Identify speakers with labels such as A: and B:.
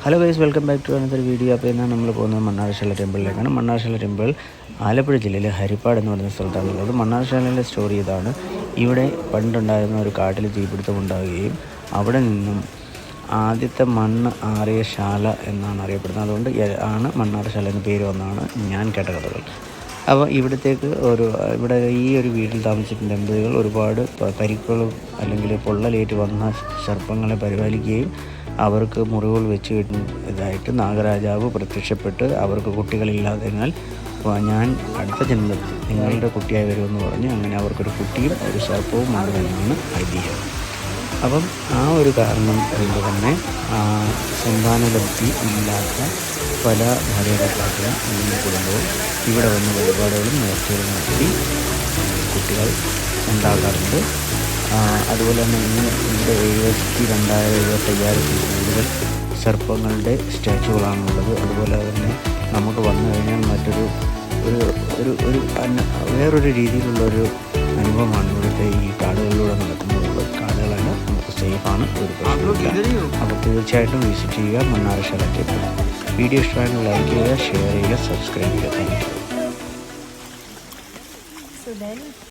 A: Hello guys, welcome back to another video. അപ്പോൾ ഇന്ന് നമ്മൾ പോകുന്നത് മണ്ണാർശാല ടെമ്പിളിലേക്കാണ്. മണ്ണാർശാല ടെമ്പിൾ ആലപ്പുഴ ജില്ലയിലെ ഹരിപ്പാട് എന്ന് പറയുന്ന സ്ഥലത്താണുള്ളത്. മണ്ണാർശാലയിലെ സ്റ്റോറി ഇതാണ്. ഇവിടെ പണ്ടുണ്ടായിരുന്ന ഒരു കാട്ടിൽ തീപിടുത്തം ഉണ്ടാവുകയും അവിടെ നിന്നും ആദ്യത്തെ മണ്ണ് ആറിയ ശാല എന്നാണ് അറിയപ്പെടുന്നത്. അതുകൊണ്ട് ആണ് മണ്ണാർശാല എന്ന പേര് വന്നാണ് ഞാൻ കേട്ട കഥകൾ. അപ്പോൾ ഇവിടെ ഈ ഒരു വീട്ടിൽ താമസിക്കുന്ന ദമ്പതികൾ ഒരുപാട് പരിക്കുകളും അല്ലെങ്കിൽ പൊള്ളലേറ്റ് വന്ന സർപ്പങ്ങളെ പരിപാലിക്കുകയും അവർക്ക് മുറിവുകൾ വെച്ച് ഇതായിട്ട് നാഗരാജാവ് പ്രത്യക്ഷപ്പെട്ട് അവർക്ക് കുട്ടികളില്ലാതെന്നാൽ ഞാൻ അടുത്ത ജന്മത്തിൽ നിങ്ങളുടെ കുട്ടിയായി വരുമെന്ന് പറഞ്ഞ് അങ്ങനെ അവർക്കൊരു കുട്ടിയും ഒരു സർപ്പവും ഉണ്ടെന്നാണ് ഐതിഹ്യം. അപ്പം ആ ഒരു കാരണം കൊണ്ട് തന്നെ സന്താനലബ്ധി ഇല്ലാത്ത പല ഭാര്യഭർത്താക്കളും അല്ലെങ്കിൽ കുടുംബവും ഇവിടെ വന്ന് വഴിപാടുകളും നേർച്ചകളും നടത്തി കുട്ടികൾ ഉണ്ടാകാറുണ്ട്. അതുപോലെ തന്നെ ഇവിടെ 72,000-75,000 കൂടുതൽ സർപ്പങ്ങളുടെ സ്റ്റാച്ചുകളാണുള്ളത്. അതുപോലെ തന്നെ നമുക്ക് വന്നു കഴിഞ്ഞാൽ വേറൊരു രീതിയിലുള്ളൊരു അനുഭവമാണ് ഇവിടുത്തെ ഈ കാടുകളിലൂടെ നടക്കുന്നത്. കാടുകളല്ല, നമുക്ക് സേഫാണ്, ഒരു പ്രശ്നമില്ല. അപ്പോൾ തീർച്ചയായിട്ടും വിസിറ്റ് ചെയ്യുക മണ്ണാർശാല ടെമ്പിൾ. വീഡിയോ ഇഷ്ടമാണെങ്കിൽ ലൈക്ക് ചെയ്യുക, ഷെയർ ചെയ്യുക, സബ്സ്ക്രൈബ് ചെയ്യുക. Thank you.